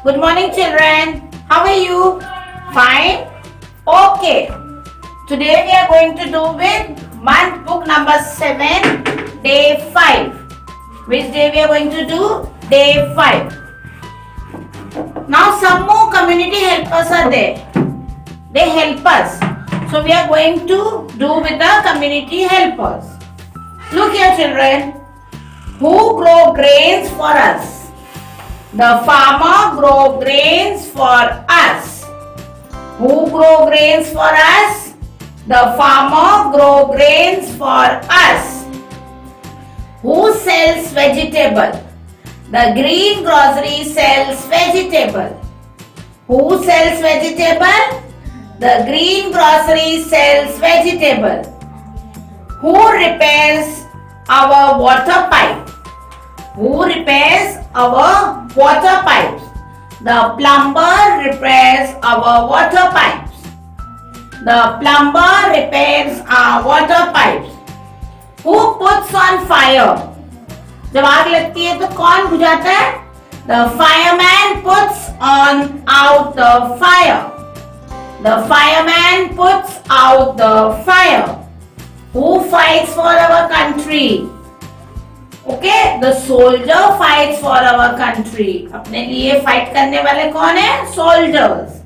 Good morning, children. How are you? Fine? Okay. Today we are going to do with month book number 7, day 5. Which day we are going to do? Day 5. Now some more community helpers are there. They help us. So we are going to do with the community helpers. Look here, children. Who grow grains for us? The farmer grow grains for us. Who grow grains for us? The farmer grow grains for us. Who sells vegetable? The green grocery sells vegetable. Who sells vegetable? The green grocery sells vegetable. Who repairs our water pipe? Who repairs our water pipes? The plumber repairs our water pipes. The plumber repairs our water pipes. Who puts on fire? जब आग लगती है तो कौन बुझाता है? The fireman puts on out the fire. The fireman puts out the fire. Who fights for our country? Okay, the soldier fights for our country. अपने लिए fight करने वाले कौन है? Soldiers.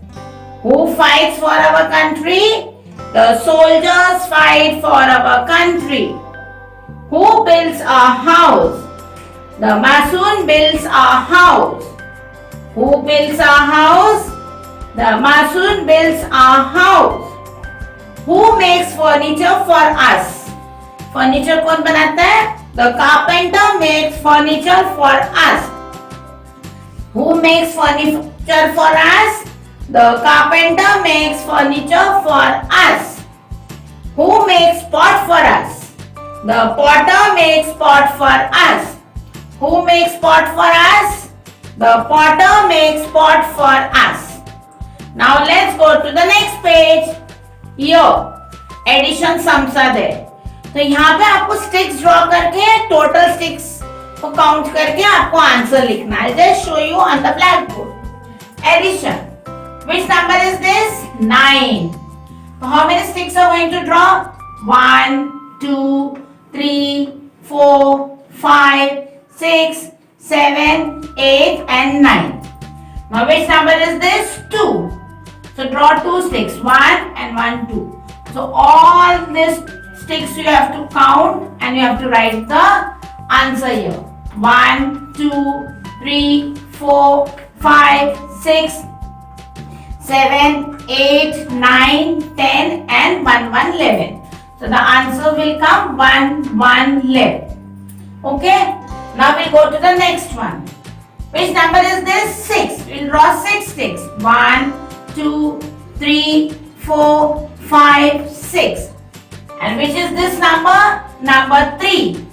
Who fights for our country? The soldiers fight for our country. Who builds a house? The mason builds a house. Who builds a house? The mason builds a house. Who makes furniture for us? Furniture कौन बनाता है? The carpenter makes furniture for us. Who makes furniture for us? The carpenter makes furniture for us. Who makes pot for us? The potter makes pot for us. Who makes pot for us? The potter makes pot for us. Now let's go to the next page. Here, addition sums are there. तो यहाँ पे आपको sticks draw करके total sticks को count करके आपको answer लिखना है. Just show you on the blackboard. Addition. Which number is this? 9. So how many sticks are going to draw? 1, 2, 3, 4, 5, 6, 7, 8 and 9. Now which number is this? 2. So draw 2 sticks. 1 and 1, 2. So all these sticks you have to count and you have to write the answer here. 1, 2, 3, 4, 5, 6, 7, 8, 9, 10 and 1, 1, 11. So the answer will come 1, 1, 11. Okay. Now we'll go to the next one. Which number is this? 6. We'll draw 6 sticks. 1, 2, 3, 4, 5, 6. And which is this number? Number 3.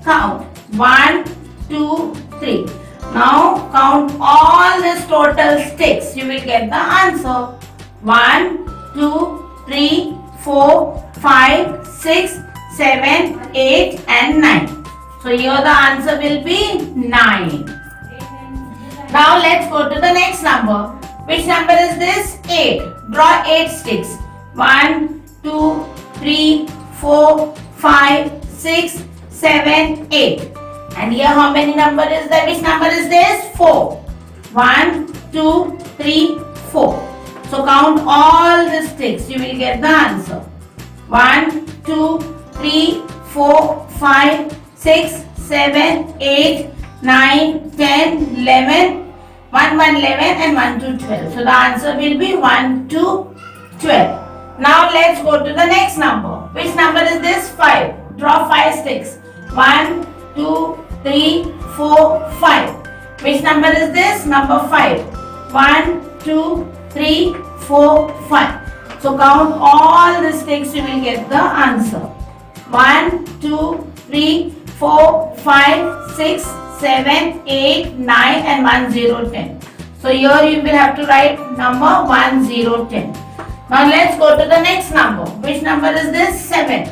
Count. 1, 2, 3. Now count all these total sticks. You will get the answer. 1, 2, 3, 4, 5, 6, 7, 8 and 9. So here the answer will be 9. Now let's go to the next number. Which number is this? 8. Draw 8 sticks. 1, 2, 3, 4, 5, 6, 7, 8. And here how many number is there? Which number is this? 4. 1, 2, 3, 4. So count all the sticks. You will get the answer. 1, 2, 3, 4, 5, 6, 7, 8, 9, 10, 11, 1, 1, 11 and 1 to 12. So the answer will be 1 to 12. Now let's go to the next number. Which number is this? 5. Draw 5 sticks. 1, 2, 3, 4, 5. Which number is this? Number 5. 1, 2, 3, 4, 5. So count all the sticks, you will get the answer. 1, 2, 3, 4, 5, 6, 7, 8, 9 and 1, 0, 10. So here you will have to write number 1, 0, 10. Now let's go to the next number. Which number is this? 7.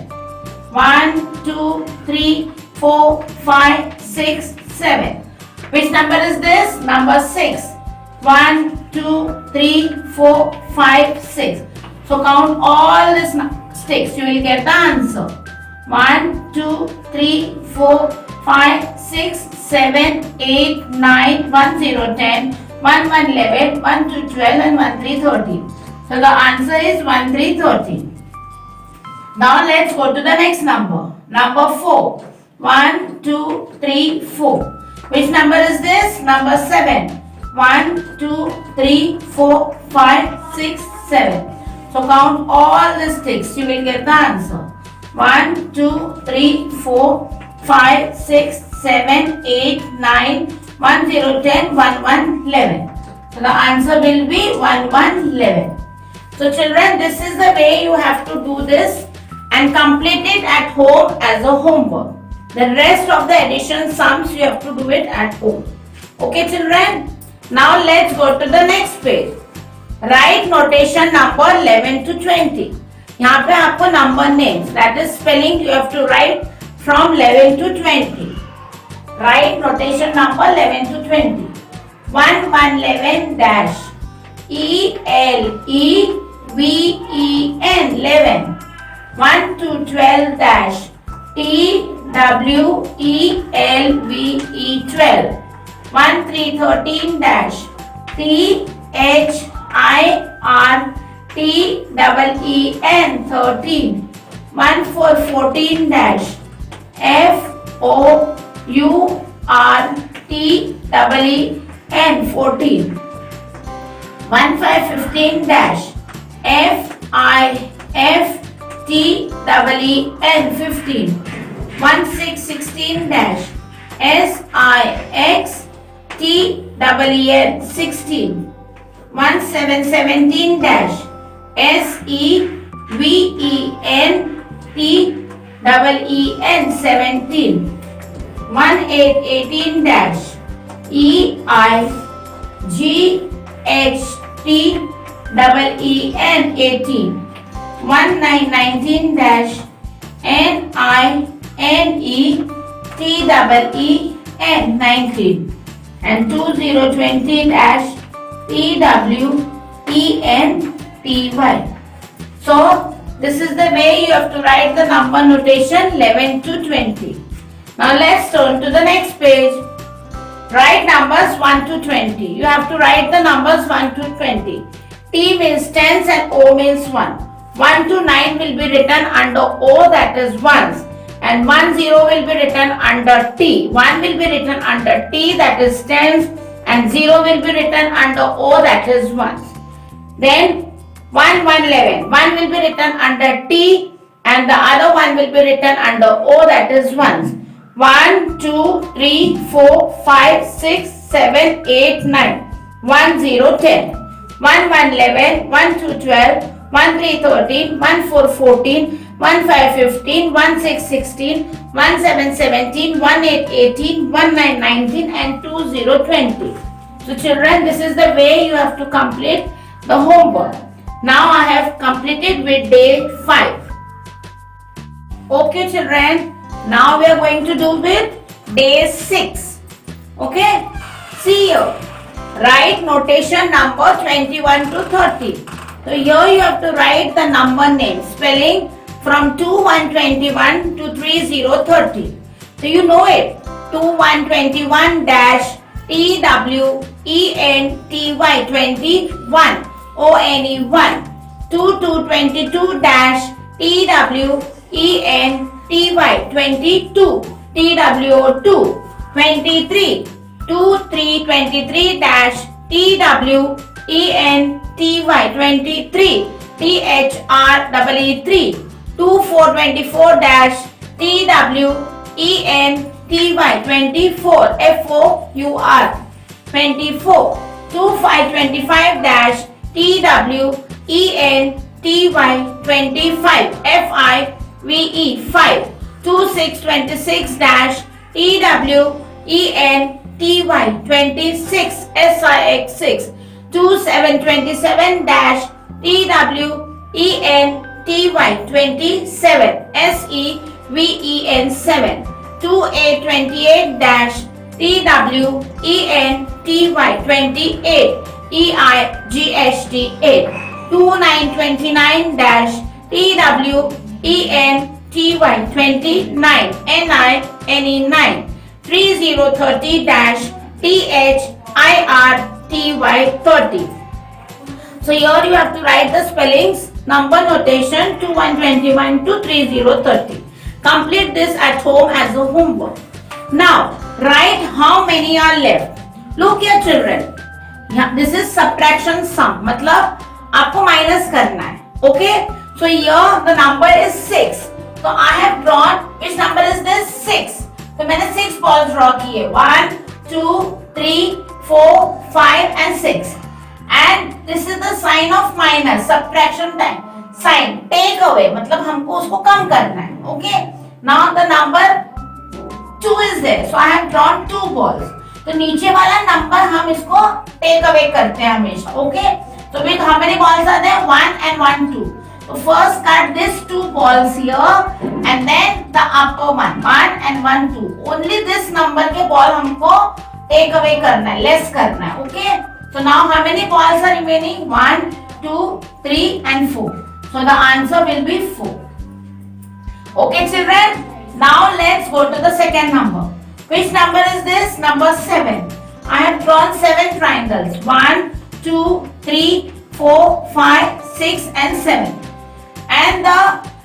1, 2, 3, 4, 5, 6, 7. Which number is this? Number 6. 1, 2, 3, 4, 5, 6. So count all these sticks. You will get the answer. 1, 2, 3, 4, 5, 6, 7, 8, 9, 1, 0, 10, 1, 1, 11, 1, 2, 12 and 1, 3, 13. So the answer is 1, 3, 13. Now let's go to the next number. Number 4. 1, 2, 3, 4. Which number is this? Number 7. 1, 2, 3, 4, 5, 6, 7. So count all the sticks. You will get the answer. 1, 2, 3, 4, 5, 6, 7, 8, 9, 1, 0, 10, 1, 1, 11. So the answer will be 1, 1, 11. So children, this is the way you have to do this and complete it at home as a homework. The rest of the addition sums you have to do it at home. Okay children? Now let's go to the next page. Write notation number 11 to 20. यहाँ पे आपको number names, that is spelling, you have to write from 11 to 20. Write notation number 11 to 20. 1, 1, 11 dash. E-L-E-V-E-N 11. 1, 2, 12 dash. T-W-E-L-V-E 12. 1, 3, 13 dash. T-H-I-R-T-E-E-N 13. 1, 4, 14 dash. F-O-U-R-T-E-E-N 14. 1, 5, 15 dash. F-I-F-T-E-E-N 15. 1, 6, 16 dash. S-I-X-T-E-E-N 16. 1, 7, 17 dash. S-E-V-E-N-T-E-E-N 17. 1, 8, 18 dash. E-I-G-H-T-E-E-N 18. 1, 9, 19 dash. N-I-N-E-T-E-E-N 19. And 2, 0, 20 dash. T-W-E-N-T-Y. So this is the way you have to write the number notation 11 to 20. Now let's turn to the next page. Write numbers 1 to 20. You have to write the numbers 1 to 20. T means tens and O means 1. 1 to 9 will be written under O, that is ones. And 1, 0 will be written under T. 1 will be written under T, that is tens. And 0 will be written under O, that is ones. Then 1, 1, 11. 1 will be written under T and the other one will be written under O, that is ones. 1, 2, 3, 4, 5, 6, 7, 8, 9. 1, 0, 10. 1, 1, 11. 1, 2, 12. 1, 3, 13. 1, 4, 14. 1, 5, 15. 1, 6, 16. 1, 7, 17. 1, 8, 18. 1, 9, 19 and 2, 0, 20. So children, this is the way you have to complete the homework. Now I have completed with day 5. Okay children, now we are going to do with day 6. Okay, see here. Write notation number 21 to 30. So here you have to write the number name, spelling from 2121 to 3030. So you know it. 2121 dash TWENTY 21 ONE 1. 2222 dash TWENTY 22 TWO2. 23 2323 dash TWENTY 23 THREE3. 2424 dash TWENTY 24 FOUR. 24 2525 dash TWENTY 25 FIVE 5. 2626 dash TWENTY 26 SIX 6. 2727 dash TWENTY 27 SEVEN 7. 2828 dash TWENTY 28 EIGHT 8 2929 TWENTY 29 NINE 9 3030 THIRTY 30. So here you have to write the spellings, number notation to 121 to 3030. Complete this at home as a homework. Now write how many are left. Look here children. This is subtraction sum. मतलब आपको minus करना है. Okay. So here the number is 6. So I have drawn. Which number is this? 6. तो मैंने 6 balls draw किए. 1, 2, 3, 4, 5 and 6. And this is the sign of minus. Subtraction time. Sign. Take away. मतलब हमको उसको कम करना है. Okay. Now the number 2 is there. So I have drawn 2 balls. तो नीचे वाला नंबर हम इसको टेक अवे करते हैं हमेशा. Okay. So with how many balls are there? 1 and 1, 2. So first cut these 2 balls here and then the upper one. 1 and 1, 2. Only this number के ball हमको टेक अवे करना है, लेस करना है. Okay. So now how many balls are remaining? 1, 2, 3 and 4. So the answer will be 4. Okay children. Now let's go to the second number. Which number is this? Number 7. I have drawn 7 triangles. 1, 2, 3, 4, 5, 6 and 7. And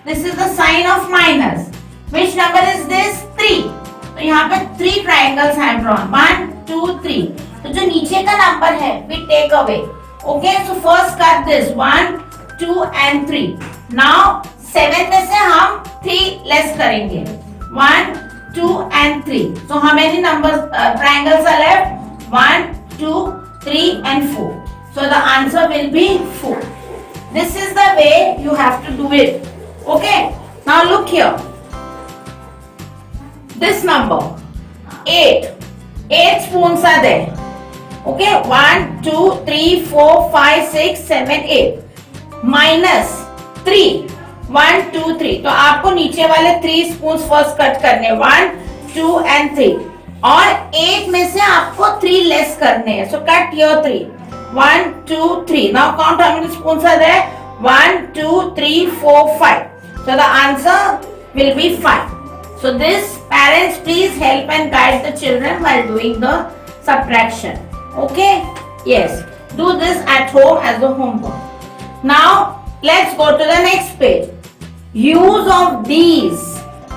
this is the sign of minus. Which number is this? 3. तो यहाँ पे 3 triangles I have drawn. 1, 2, 3. तो जो नीचे का number है, we take away. Okay, so first cut this. 1, 2 and 3. Now 7 में से हम 3 less करेंगे. 1, 2 and 3. So how many numbers triangles are left? 1, 2, 3 and 4. So the answer will be 4. This is the way you have to do it. Okay. Now look here. This number 8. 8 spoons are there. Okay. 1, 2, 3, 4, 5, 6, 7, 8. Minus 3. 1, 2, 3. तो आपको नीचे वाले 3 spoon first cut करने. 1, 2 and 3. और 8 में से आपको 3 less करने हैं. So cut your 3. 1, 2, 3. Now count how many spoons are there. 1, 2, 3, 4, 5. So the answer will be 5. So this, parents, please help and guide the children while doing the subtraction. Okay? Yes. Do this at home as a homework. Now let's go to the next page. Use of these.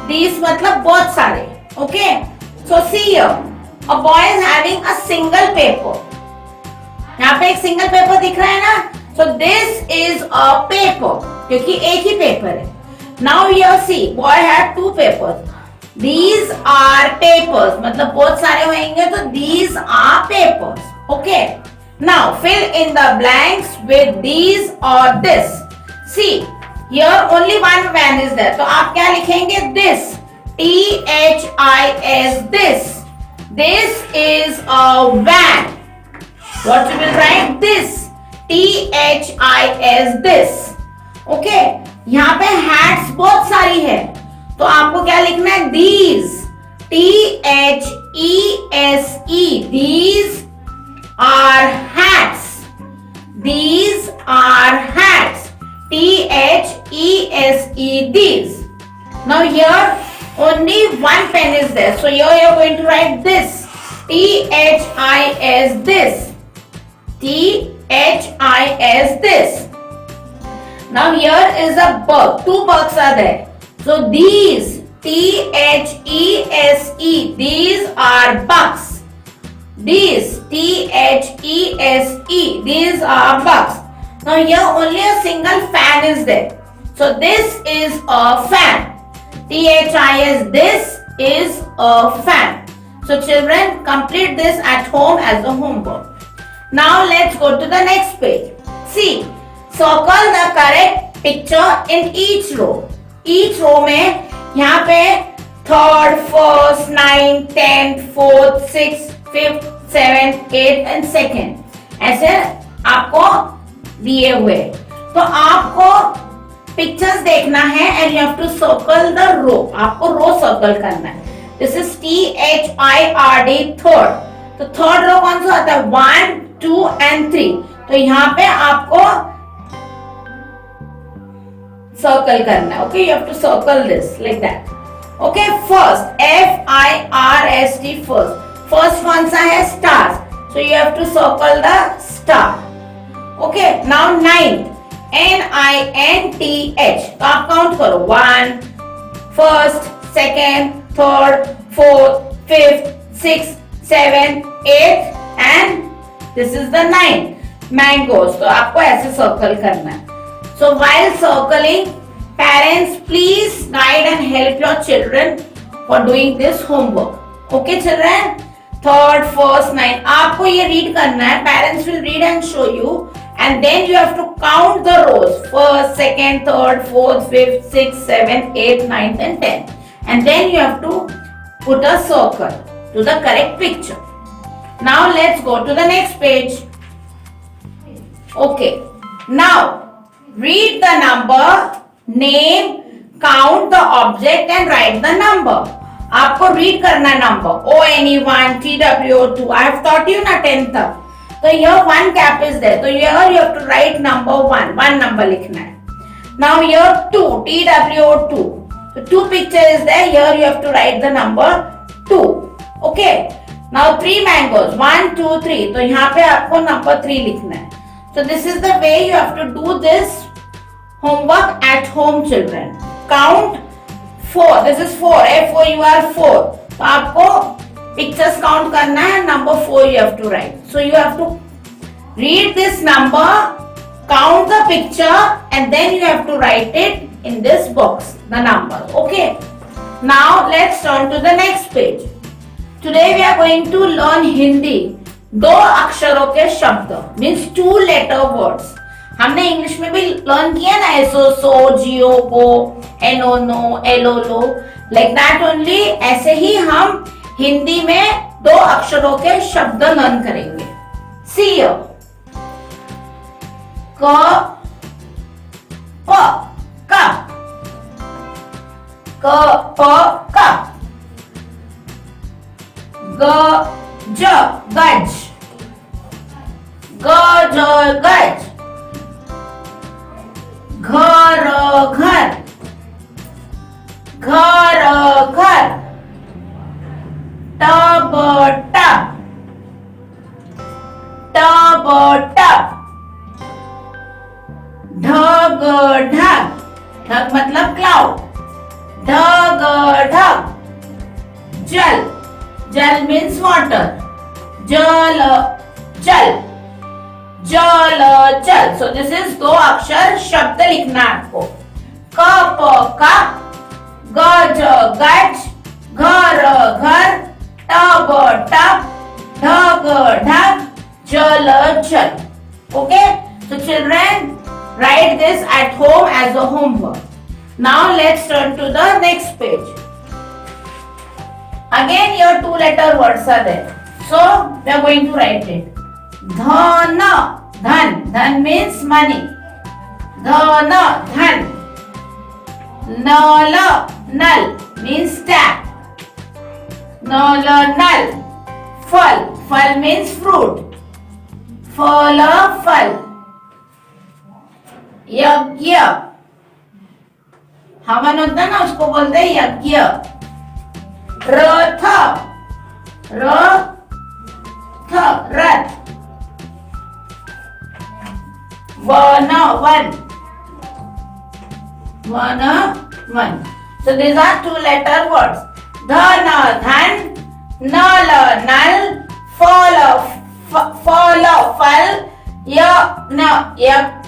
These मतलब बहुत सारे. Okay? So see here. A boy is having a single paper. यहाँ पे एक single paper दिख रहा है ना? So this is a paper. क्योंकि एक ही paper है. Now here see. Boy had 2 papers. These are papers. मतलब बहुत सारे होंगे तो these are papers. Okay? Now fill in the blanks with these or this. See. Here only one van is there. तो आप क्या लिखेंगे? This. THIS. This. This is a van. What you will write? This. THIS. This. Okay. यहाँ पे hats बहुत सारी है. तो आपको क्या लिखना है? These. THESE. These are hats. These are hats. THESE. These. Now here only one pen is there. So here you are going to write this. THIS. This. THIS. This. Now here is a bug. 2 bugs are there. So these. THESE. These are bugs. These. THESE. These are bugs. Now here only a single fan is there. So this is a fan. THIS. This is a fan. So children, complete this at home as a homework. Now let's go to the next page. See, circle the correct picture in each row. Each row में यहाँ पे 3rd, 1st, 9th, 10th, 4th, 6th, 5th, 7th, 8th and 2nd ऐसे आपको दिए हुए. तो आपको pictures देखना है and you have to circle the row. आपको रो सर्कल करना है. This is THIRD third. तो थर्ड रो कौन सा होता है? 1 2 and 3। तो यहाँ पे आपको सर्कल करना है। Okay, you have to circle this like that. Okay, first FIRST first. First कौन सा है? Star. So you have to circle the star. Okay, now ninth NINTH। तो आप काउंट करो 1 first, second, third, fourth, fifth, six, 7 8 and this is the 9 mangoes। तो आपको ऐसे circle करना है। So while circling, parents please guide and help your children for doing this homework. Okay children? Third, first, 9 आपको ये read करना है। Parents will read and show you and then you have to count the rows, first, second, third, fourth, fifth, sixth, seventh, eighth, ninth and 10th, and then you have to put a circle to the correct picture. Now let's go to the next page. Okay, now read the number, name, count the object and write the number. आपको read करना number ONE1 TWO2। I have taught you ना 10 तक। तो here one cap is there, तो here you have to write number 1, one number लिखना है। Now here 2 TWO2, so 2 picture is there, here you have to write the number 2। Okay, now 3 mangoes 1 2 3, तो यहाँ पे आपको number 3 लिखना है। So this is the way you have to do this homework at home children। Count 4, this is 4 FOUR 4। तो आपको pictures count करना है, number 4 you have to write। So you have to read this number, count the picture and then you have to write it in this box, the number। Okay, now let's turn to the next page। Today we are going to learn Hindi। 2 अक्षरों के शब्द means 2 letter words। हमने English में भी learn किया ना, S O so, G O go, N O no, L O lo, like that only. ऐसे ही हम हिंदी में 2 अक्षरों के शब्द लर्न करेंगे। सी क प कप, क प कप। ग ज गज, ग ज गज। घर घर, घर घर। Tub tub, tub tub. ढग ढग, ढग मतलब क्लाउड, ढग ढग। जल, जल मीन्स वाटर, जल जल, जल जल। सो दिस इज 2 अक्षर शब्द लिखना आपको। क प कप, गज गज, घर घर, टब टब, ढग ढग, जल जल। Okay, so children write this at home as a homework। Now let's turn to the next page। Again your 2 letter words are there, so we are going to write it। धन, धन, धन means money, धन धन। नल, नल means tap, नल नल। फल, फल means fruit, फल फल। यज्ञ, हवन होता है ना, उसको बोलते हैं यज्ञ। रथ, रथ, रथ। One one, one one. So these are 2 letter words। धन धन, नल नल, फल फल फल, यज्ञ यज्ञ,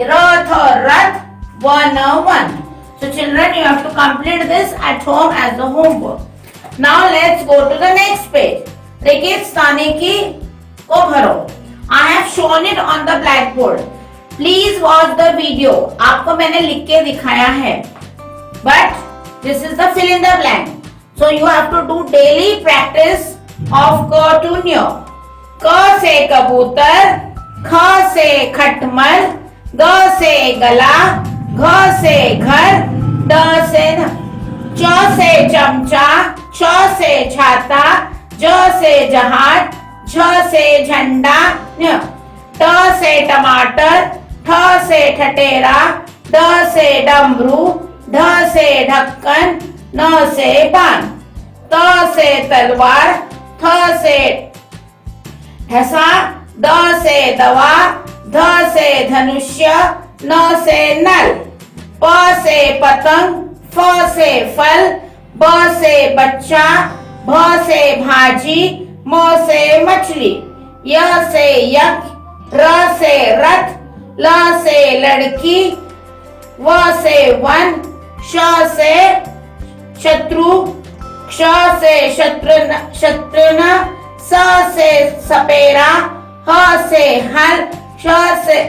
रथ रथ, one one. So children, you have to complete this at home as a homework। Now let's go to the next page। रेगिस्तानी की को भरो। I have shown it on the blackboard। Please watch the video। आपको मैंने लिख के दिखाया है, but this is the fill in the blank। So you have to do daily practice of क to न्य। क से कबूतर, ख से खटमल, ग से गला, घ से घर, ड से च से चमचा, छ से छाता, ज से जहाज, झ से झंडा, ञ, ट से टमाटर, ठ से ठटेरा, ड से डमरू, ढ से ढक्कन, न से बाण, त से तलवार, थ से ठसा, द से दवा, ध से धनुष्य, न से नल, प से पतंग, फ से फल, ब से बच्चा, भ से भाजी, म से मछली, य से यज्ञ, र से रथ, ल से लड़की, व से वन, श से शत्रु, क्ष से शत्रुन, स से सपेरा, ह से हल, श से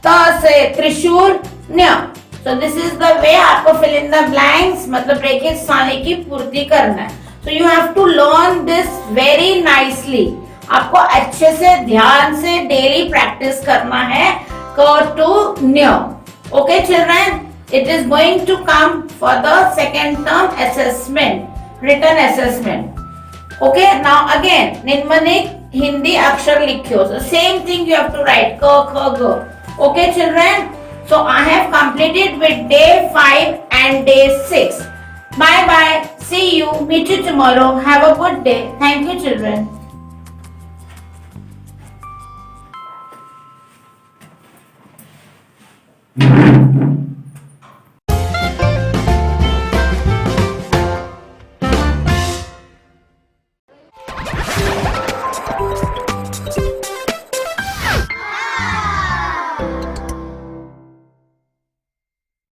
त से त्रिशूल, न्य। So this is the way आपको fill in the blanks मतलब रेखे स्थाने की पूर्ति करना है. So you have to learn this very nicely. आपको अच्छे से ध्यान से डेली प्रैक्टिस करना है क टू न्य. Okay children, it is going to come for the second term assessment, written assessment. Okay, now again निम्नलिखित हिंदी अक्षर लिखियो. So same thing you have to write क ख ग. Okay children, so I have completed with day 5 and day 6. Bye bye. See you. Meet you tomorrow. Have a good day. Thank you children.